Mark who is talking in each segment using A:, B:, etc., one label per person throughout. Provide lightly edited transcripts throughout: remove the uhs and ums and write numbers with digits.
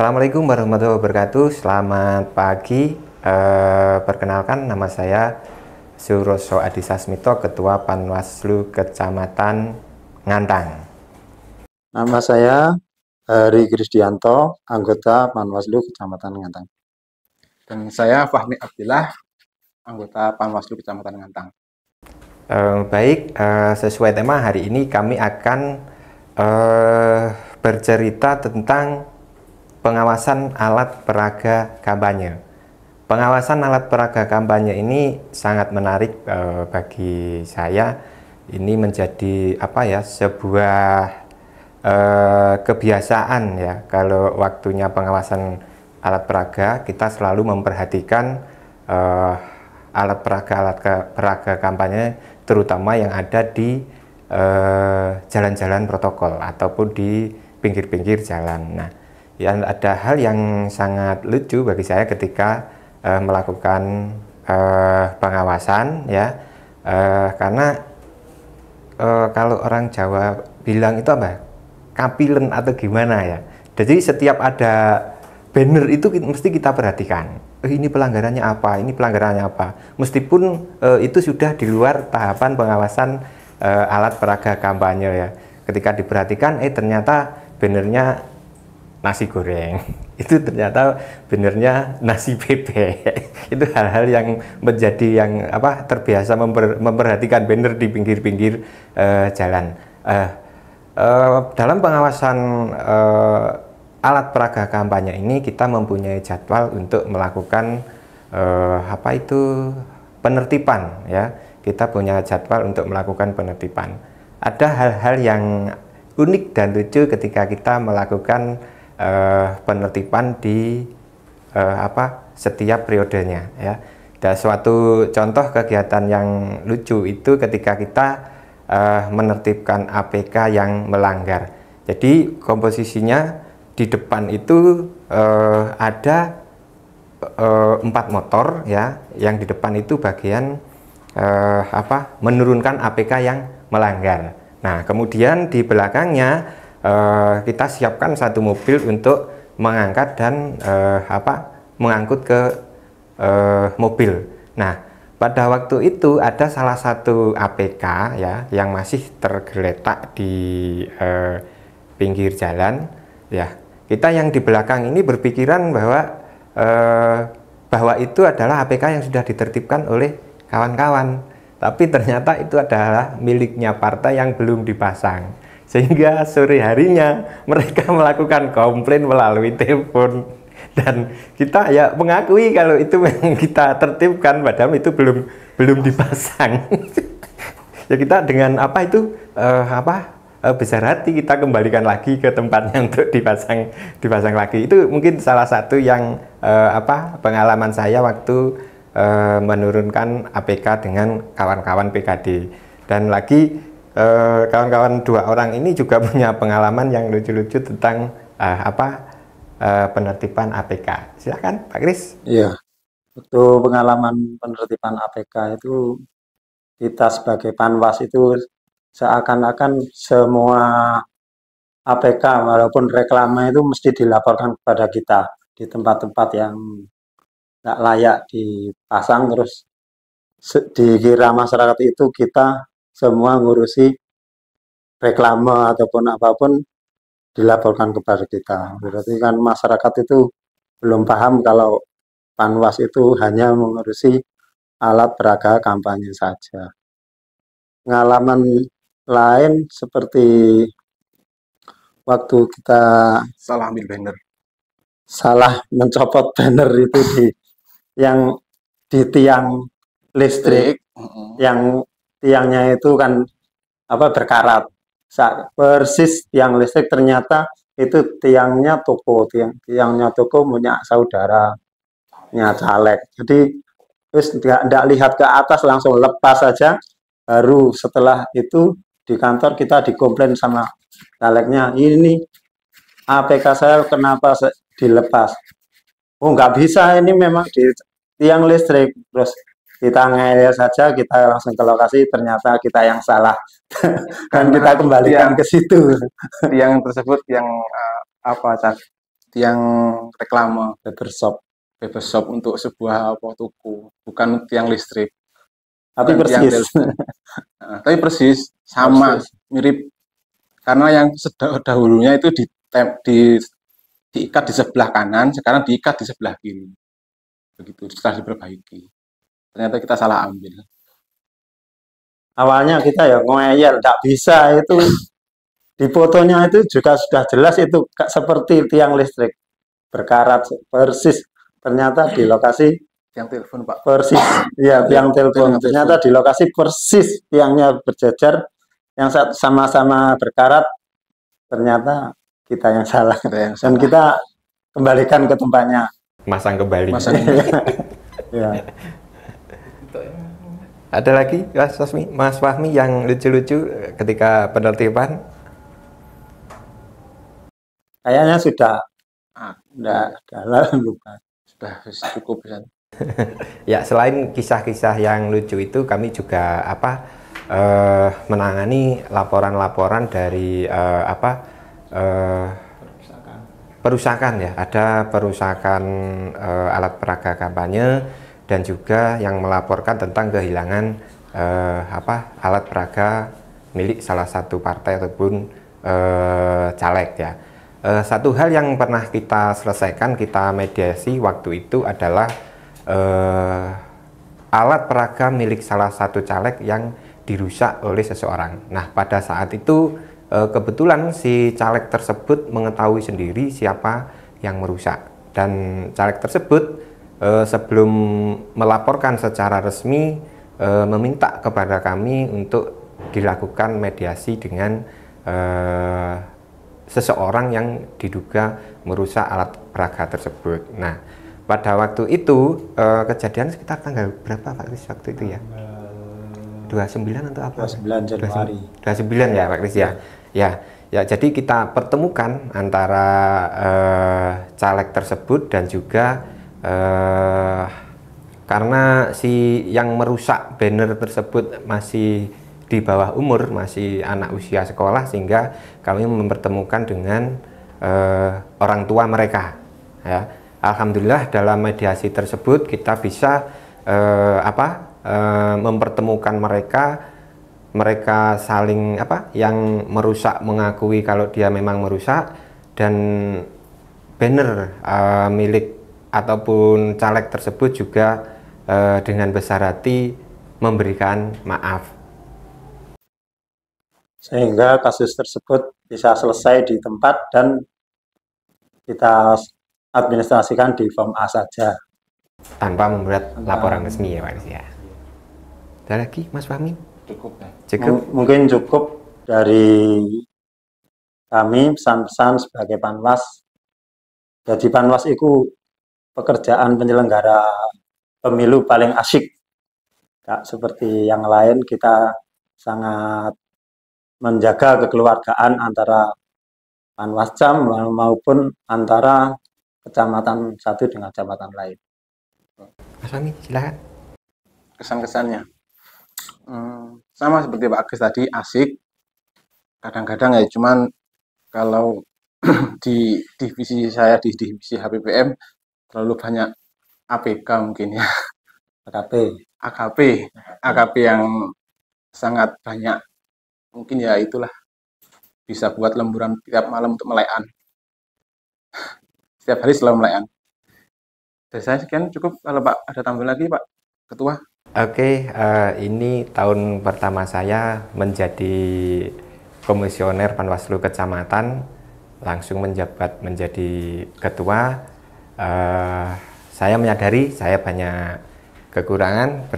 A: Assalamualaikum warahmatullahi wabarakatuh. Selamat pagi. Perkenalkan, nama saya Suroso Adi Sasmito, Ketua Panwaslu Kecamatan Ngantang.
B: Nama saya Hari Krisdianto, anggota Panwaslu Kecamatan Ngantang.
C: Dan saya Fahmi Abdillah, anggota Panwaslu Kecamatan Ngantang.
A: Baik, sesuai tema hari ini kami akan bercerita tentang pengawasan alat peraga kampanye. Pengawasan alat peraga kampanye ini sangat menarik bagi saya. Ini menjadi sebuah kebiasaan ya. Kalau waktunya pengawasan alat peraga, kita selalu memperhatikan alat peraga kampanye, terutama yang ada di jalan-jalan protokol ataupun di pinggir-pinggir jalan. Nah, ada hal yang sangat lucu bagi saya ketika melakukan pengawasan ya, karena kalau orang Jawa bilang itu kapilen atau gimana ya. Jadi setiap ada banner itu mesti kita perhatikan. Ini pelanggarannya apa? Ini pelanggarannya apa? Meskipun itu sudah di luar tahapan pengawasan alat peraga kampanye ya. Ketika diperhatikan, ternyata bannernya nasi goreng. Itu ternyata bannernya nasi bebek. Itu hal-hal yang menjadi yang terbiasa memperhatikan banner di pinggir-pinggir jalan. Dalam pengawasan alat peraga kampanye ini kita mempunyai jadwal untuk melakukan penertiban ya. Kita punya jadwal untuk melakukan penertiban. Ada hal-hal yang unik dan lucu ketika kita melakukan penertiban di setiap periodenya ya. Dan suatu contoh kegiatan yang lucu itu ketika kita menertibkan APK yang melanggar. Jadi komposisinya di depan itu ada 4 motor ya, yang di depan itu bagian menurunkan APK yang melanggar. Nah, kemudian di belakangnya kita siapkan satu mobil untuk mengangkat dan mengangkut ke mobil. Nah, pada waktu itu ada salah satu APK ya yang masih tergeletak di pinggir jalan ya. Kita yang di belakang ini berpikiran bahwa itu adalah APK yang sudah ditertibkan oleh kawan-kawan, tapi ternyata itu adalah miliknya partai yang belum dipasang, sehingga sore harinya mereka melakukan komplain melalui telepon, dan kita ya mengakui kalau itu memang kita tertibkan padahal itu belum dipasang. Ya kita dengan besar hati kita kembalikan lagi ke tempatnya untuk dipasang lagi. Itu mungkin salah satu yang pengalaman saya waktu menurunkan APK dengan kawan-kawan PKD. Dan lagi kawan-kawan 2 orang ini juga punya pengalaman yang lucu-lucu tentang penertiban APK. Silakan Pak Kris.
B: Iya, untuk pengalaman penertiban APK itu kita sebagai Panwas itu seakan-akan semua APK walaupun reklame itu mesti dilaporkan kepada kita di tempat-tempat yang nggak layak dipasang, terus dikira masyarakat itu kita semua ngurusi reklame ataupun apapun dilaporkan kepada kita. Berarti kan masyarakat itu belum paham kalau Panwas itu hanya mengurusi alat peraga kampanye saja. Pengalaman lain seperti waktu kita
C: Salah ambil banner.
B: salah mencopot banner itu di tiang listrik, yang tiangnya itu kan berkarat. Persis tiang listrik, ternyata itu tiangnya tiangnya toko punya saudaranya caleg. Jadi terus nggak lihat ke atas, langsung lepas saja. Baru setelah itu di kantor kita dikomplain sama calegnya, ini APK saya kenapa dilepas? Oh, nggak bisa, ini memang di tiang listrik. Terus kita ngeyel saja, kita langsung ke lokasi, ternyata kita yang salah. Dan kita kembalikan ke situ.
C: Tiang tersebut yang tiang reklame,
B: barbershop.
C: barbershop untuk sebuah toko, bukan tiang listrik.
B: Tapi
C: Bukan tiang
B: persis.
C: telepon. Nah, tapi persis sama,
B: Persis.
C: mirip. Karena yang dahulunya itu diikat di sebelah kanan, sekarang diikat di sebelah kiri. Begitu, setelah diperbaiki. Ternyata kita salah ambil.
B: Awalnya kita ya ngeyel, nggak bisa itu. Di fotonya itu juga sudah jelas itu seperti tiang listrik berkarat persis. Ternyata di lokasi
C: Tiang telepon, Pak.
B: persis, ya tiang telepon. Ternyata di lokasi persis tiangnya berjejer, yang sama-sama berkarat. Ternyata kita yang salah. Dan kita kembalikan ke tempatnya.
A: Masang kembali.
B: Ya.
A: Ada lagi Mas Fahmi yang lucu-lucu ketika penertiban?
B: Kayaknya sudah lupa.
C: Sudah cukup kan.
A: Ya, selain kisah-kisah yang lucu itu, kami juga menangani laporan-laporan dari perusakan ya. Ada perusakan alat peraga kampanye dan juga yang melaporkan tentang kehilangan alat peraga milik salah satu partai ataupun caleg ya. Satu hal yang pernah kita selesaikan, kita mediasi waktu itu adalah alat peraga milik salah satu caleg yang dirusak oleh seseorang. Nah, pada saat itu kebetulan si caleg tersebut mengetahui sendiri siapa yang merusak, dan caleg tersebut sebelum melaporkan secara resmi meminta kepada kami untuk dilakukan mediasi dengan seseorang yang diduga merusak alat peraga tersebut. Nah, pada waktu itu kejadian sekitar tanggal berapa Pak Kris waktu itu ya? 29 atau apa?
B: 29 Januari.
A: 29 ya Pak Kris ya. Ya, jadi kita pertemukan antara caleg tersebut dan juga karena si yang merusak banner tersebut masih di bawah umur, masih anak usia sekolah, sehingga kami mempertemukan dengan orang tua mereka ya. Alhamdulillah dalam mediasi tersebut kita bisa mempertemukan mereka saling yang merusak mengakui kalau dia memang merusak, dan banner milik ataupun caleg tersebut juga dengan besar hati memberikan maaf,
B: sehingga kasus tersebut bisa selesai di tempat dan kita administrasikan di form A saja
A: tanpa membuat laporan resmi ya Pak ya. Ada lagi Mas Fahmi?
C: Cukup ya.
A: Cukup.
B: Mungkin cukup dari kami pesan-pesan sebagai Panwas. Jadi Panwas itu pekerjaan penyelenggara pemilu paling asyik. Gak seperti yang lain, kita sangat menjaga kekeluargaan antara Panwascam maupun antara kecamatan satu dengan kecamatan lain.
A: Mas Fahmi, silakan.
C: Kesan-kesannya sama seperti Pak Agus tadi, asik. Kadang-kadang ya, cuman kalau di divisi saya, di divisi HPPM, terlalu banyak APK mungkin ya. AKP yang sangat banyak. Mungkin ya itulah, bisa buat lemburan tiap malam untuk melayan. Setiap hari selalu melayan. Dari saya sekian cukup. Kalau Pak ada tambahan lagi Pak Ketua?
A: Oke, ini tahun pertama saya menjadi komisioner Panwaslu Kecamatan, langsung menjabat menjadi ketua. Saya menyadari saya banyak kekurangan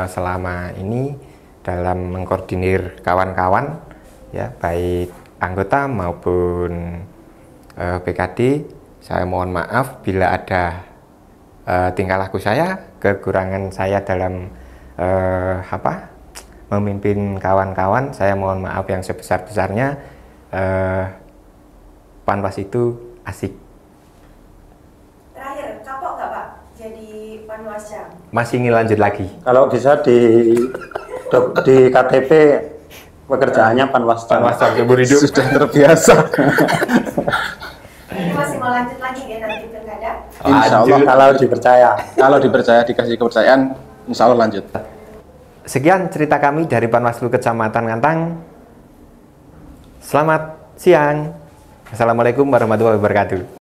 A: selama ini dalam mengkoordinir kawan-kawan, ya, baik anggota maupun PKD. Saya mohon maaf bila ada tingkah laku saya, kekurangan saya dalam memimpin kawan-kawan. Saya mohon maaf yang sebesar-besarnya. Panwas itu asik.
D: Terakhir, kapok nggak Pak jadi Panwascam?
A: Masih ingin lanjut lagi?
B: Kalau bisa di KTP pekerjaannya Panwascam.
A: Panwascam seumur hidup.
C: Sudah terbiasa.
D: Ini masih mau lanjut lagi ya nanti pilkada?
C: Insya Allah
A: Lanjut.
B: Kalau dipercaya.
C: kalau dipercaya, dikasih kepercayaan, insya Allah lanjut.
A: Sekian cerita kami dari Panwaslu Kecamatan Ngantang. Selamat siang. Assalamualaikum warahmatullahi wabarakatuh.